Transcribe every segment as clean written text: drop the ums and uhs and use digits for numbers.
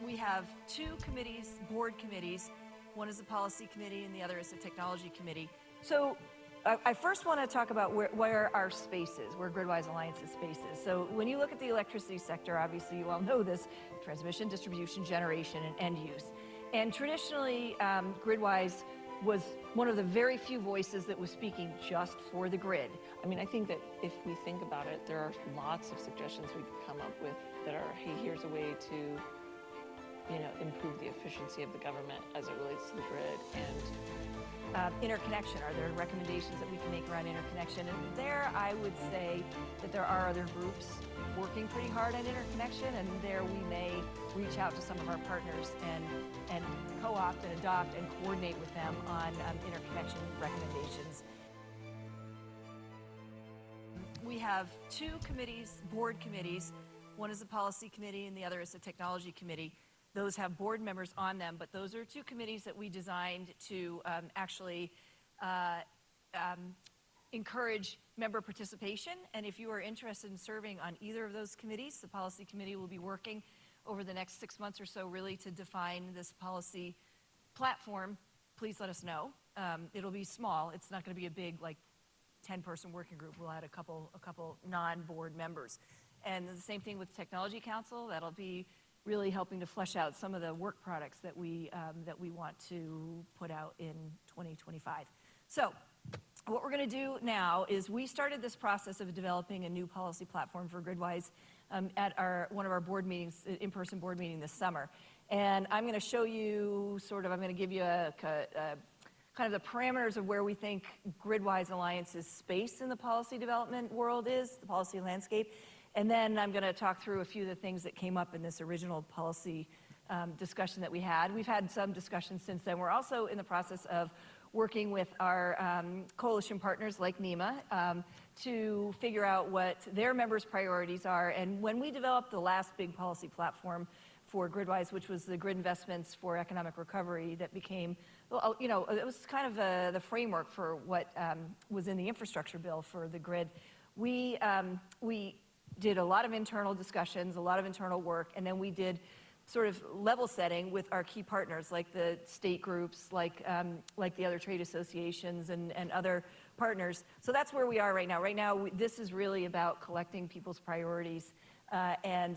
We have two committees, board committees. One is the policy committee and the other is the technology committee. So I first want to talk about where our space is, where GridWise Alliance's space is. So when you look at the electricity sector, obviously you all know this, transmission, distribution, generation, and end use. And traditionally, GridWise was one of the very few voices that was speaking just for the grid. I mean, I think that if we think about it, there are lots of suggestions we could come up with that are, hey, here's a way to, improve the efficiency of the government as it relates to the grid. And interconnection, are there recommendations that we can make around interconnection? And there, I would say that there are other groups working pretty hard on interconnection, and there we may reach out to some of our partners and co-opt and adopt and coordinate with them on interconnection recommendations. We have two committees, board committees. One is the policy committee and the other is the technology committee. Those have board members on them, but those are two committees that we designed to actually encourage member participation. And if you are interested in serving on either of those committees, the policy committee will be working over the next 6 months or so really to define this policy platform. Please let us know. It'll be small. It's not going to be a big, like, 10-person working group. We'll add a couple non-board members. And the same thing with Technology Council. That'll be really helping to flesh out some of the work products that we want to put out in 2025. So what we're going to do now is we started this process of developing a new policy platform for GridWise at one of our board meetings, in-person board meeting this summer. And I'm going to show you I'm going to give you a kind of the parameters of where we think GridWise Alliance's space in the policy development world is, the policy landscape. And then I'm going to talk through a few of the things that came up in this original policy discussion that we had. We've had some discussions since then. We're also in the process of working with our coalition partners like NEMA to figure out what their members' priorities are. And when we developed the last big policy platform for GridWise, which was the Grid Investments for Economic Recovery that became, it was kind of the framework for what was in the infrastructure bill for the grid. We did a lot of internal discussions, a lot of internal work, and then we did sort of level setting with our key partners, like the state groups, like the other trade associations and other partners. So that's where we are right now. Right now, this is really about collecting people's priorities, and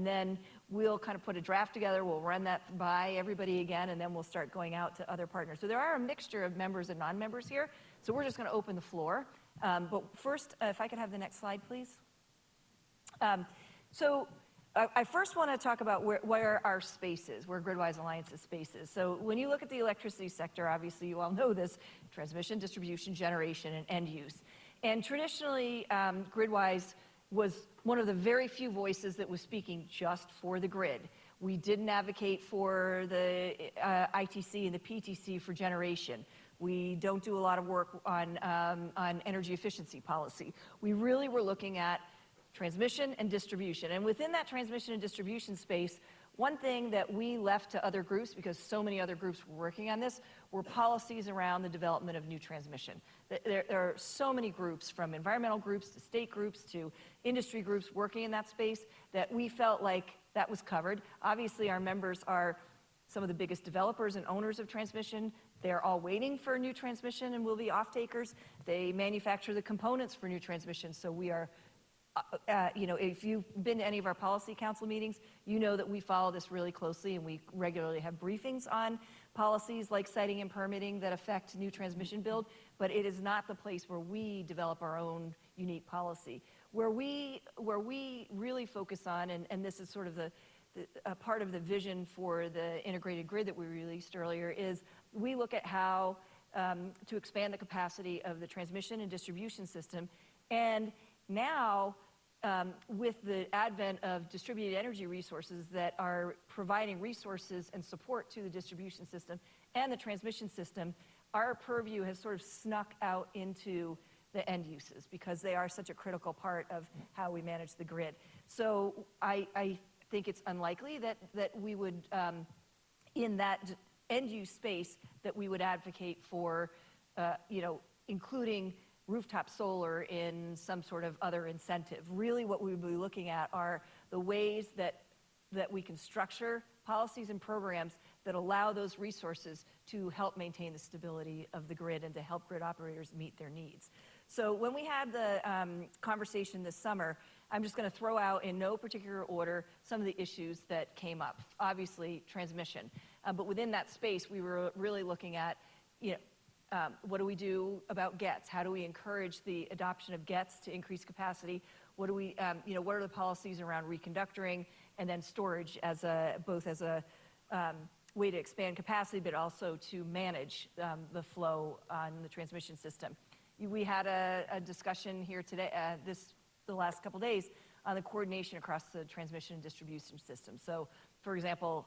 then we'll kind of put a draft together. We'll run that by everybody again, and then we'll start going out to other partners. So there are a mixture of members and non-members here. So we're just going to open the floor. But first, if I could have the next slide, please. So I first want to talk about where our space is, where GridWise Alliance's space is. So when you look at the electricity sector, obviously you all know this, transmission, distribution, generation, and end use. And traditionally, GridWise was one of the very few voices that was speaking just for the grid. We didn't advocate for the ITC and the PTC for generation. We don't do a lot of work on energy efficiency policy. We really were looking at transmission and distribution. And within that transmission and distribution space, one thing that we left to other groups, because so many other groups were working on this, were policies around the development of new transmission. There are so many groups, from environmental groups to state groups to industry groups working in that space, that we felt like that was covered. Obviously, our members are some of the biggest developers and owners of transmission. They're all waiting for new transmission and will be off-takers. They manufacture the components for new transmission, so we are if you've been to any of our policy council meetings, you know that we follow this really closely, and we regularly have briefings on policies like siting and permitting that affect new transmission build, but it is not the place where we develop our own unique policy. Where we really focus on, and this is sort of a part of the vision for the integrated grid that we released earlier, is we look at how to expand the capacity of the transmission and distribution system. And now, with the advent of distributed energy resources that are providing resources and support to the distribution system and the transmission system, our purview has sort of snuck out into the end uses because they are such a critical part of how we manage the grid. So I think it's unlikely that we would, in that end use space, that we would advocate for, including rooftop solar in some sort of other incentive. Really what we would be looking at are the ways that that we can structure policies and programs that allow those resources to help maintain the stability of the grid and to help grid operators meet their needs. So when we had the conversation this summer, I'm just going to throw out in no particular order some of the issues that came up. Obviously, transmission. But within that space, we were really looking at, what do we do about GETs? How do we encourage the adoption of GETs to increase capacity? What do we, what are the policies around reconductoring and then storage as both as a way to expand capacity, but also to manage the flow on the transmission system? We had a discussion here today, the last couple days, on the coordination across the transmission and distribution system. So, for example,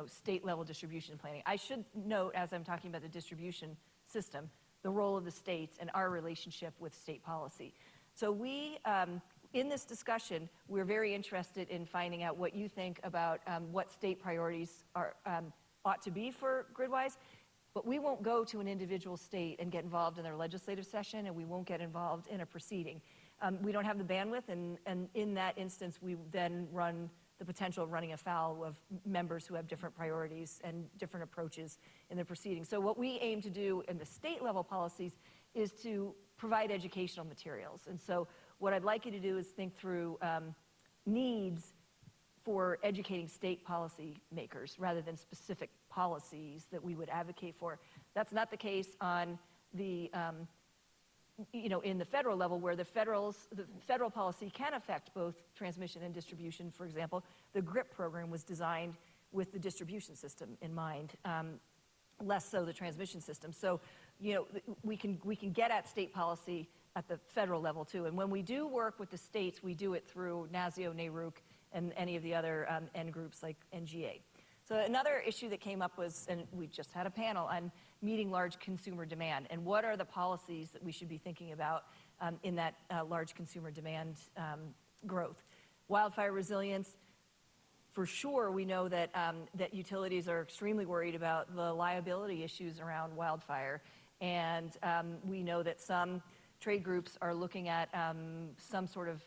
state-level distribution planning. I should note, as I'm talking about the distribution system, the role of the states and our relationship with state policy. So we, in this discussion, we're very interested in finding out what you think about what state priorities ought to be for GridWise. But we won't go to an individual state and get involved in their legislative session, and we won't get involved in a proceeding. We don't have the bandwidth, and in that instance, we then run the potential of running afoul of members who have different priorities and different approaches in the proceeding. So what we aim to do in the state-level policies is to provide educational materials. And so what I'd like you to do is think through needs for educating state policy makers rather than specific policies that we would advocate for. That's not the case on the, in the federal level, where the federal policy can affect both transmission and distribution. For example, the GRIP program was designed with the distribution system in mind, less so the transmission system. So, we can get at state policy at the federal level too. And when we do work with the states, we do it through NASIO, NARUC, and any of the other end groups like NGA. So another issue that came up was, and we just had a panel on meeting large consumer demand, and what are the policies that we should be thinking about in that large consumer demand growth. Wildfire resilience, for sure we know that, that utilities are extremely worried about the liability issues around wildfire, and we know that some trade groups are looking at some sort of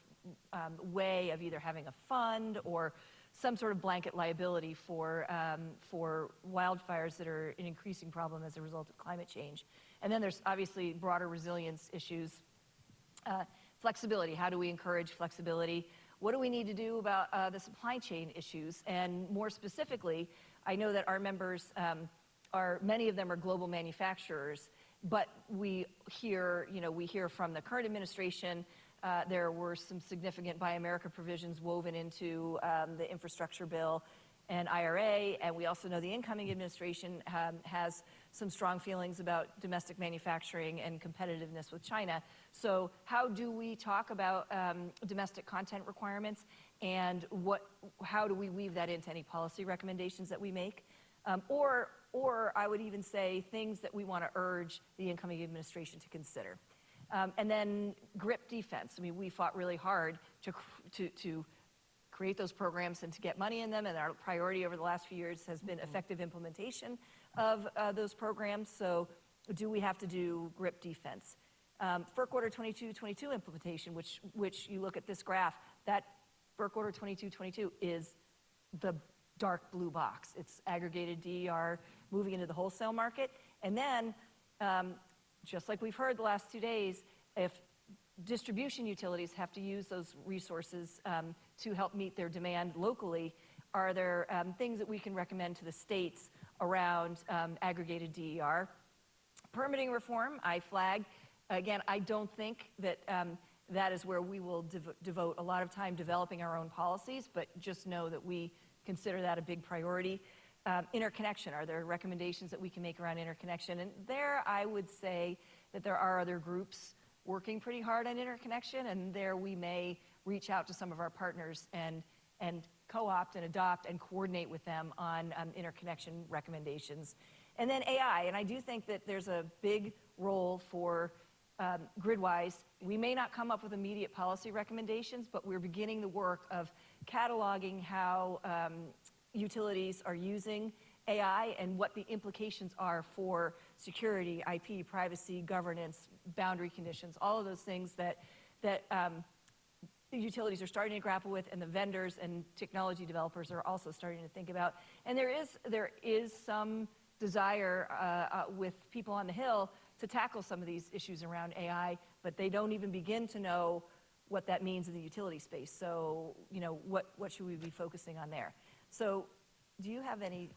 way of either having a fund or some sort of blanket liability for wildfires that are an increasing problem as a result of climate change. And then there's obviously broader resilience issues. Flexibility, how do we encourage flexibility? What do we need to do about the supply chain issues? And more specifically, I know that our members many of them are global manufacturers, but we hear from the current administration. There were some significant Buy America provisions woven into the infrastructure bill and IRA, and we also know the incoming administration has some strong feelings about domestic manufacturing and competitiveness with China. So how do we talk about domestic content requirements, and how do we weave that into any policy recommendations that we make? Or I would even say things that we want to urge the incoming administration to consider. And then GRIP defense. I mean, we fought really hard to create those programs and to get money in them, and our priority over the last few years has been effective implementation of those programs. So do we have to do GRIP defense? FERC Order 2222 implementation, which you look at this graph, that FERC Order 2222 is the dark blue box. It's aggregated DER moving into the wholesale market. And then, just like we've heard the last 2 days, if distribution utilities have to use those resources to help meet their demand locally, are there things that we can recommend to the states around aggregated DER? Permitting reform, I flagged. Again, I don't think that that is where we will devote a lot of time developing our own policies, but just know that we consider that a big priority. Interconnection, are there recommendations that we can make around interconnection? And there I would say that there are other groups working pretty hard on interconnection, and there we may reach out to some of our partners and co-opt and adopt and coordinate with them on interconnection recommendations. And then AI, and I do think that there's a big role for GridWise. We may not come up with immediate policy recommendations, but we're beginning the work of cataloging how utilities are using AI and what the implications are for security, IP, privacy, governance, boundary conditions, all of those things that the utilities are starting to grapple with, and the vendors and technology developers are also starting to think about. And there is some desire with people on the Hill to tackle some of these issues around AI, but they don't even begin to know what that means in the utility space. So, what should we be focusing on there? So, do you have anything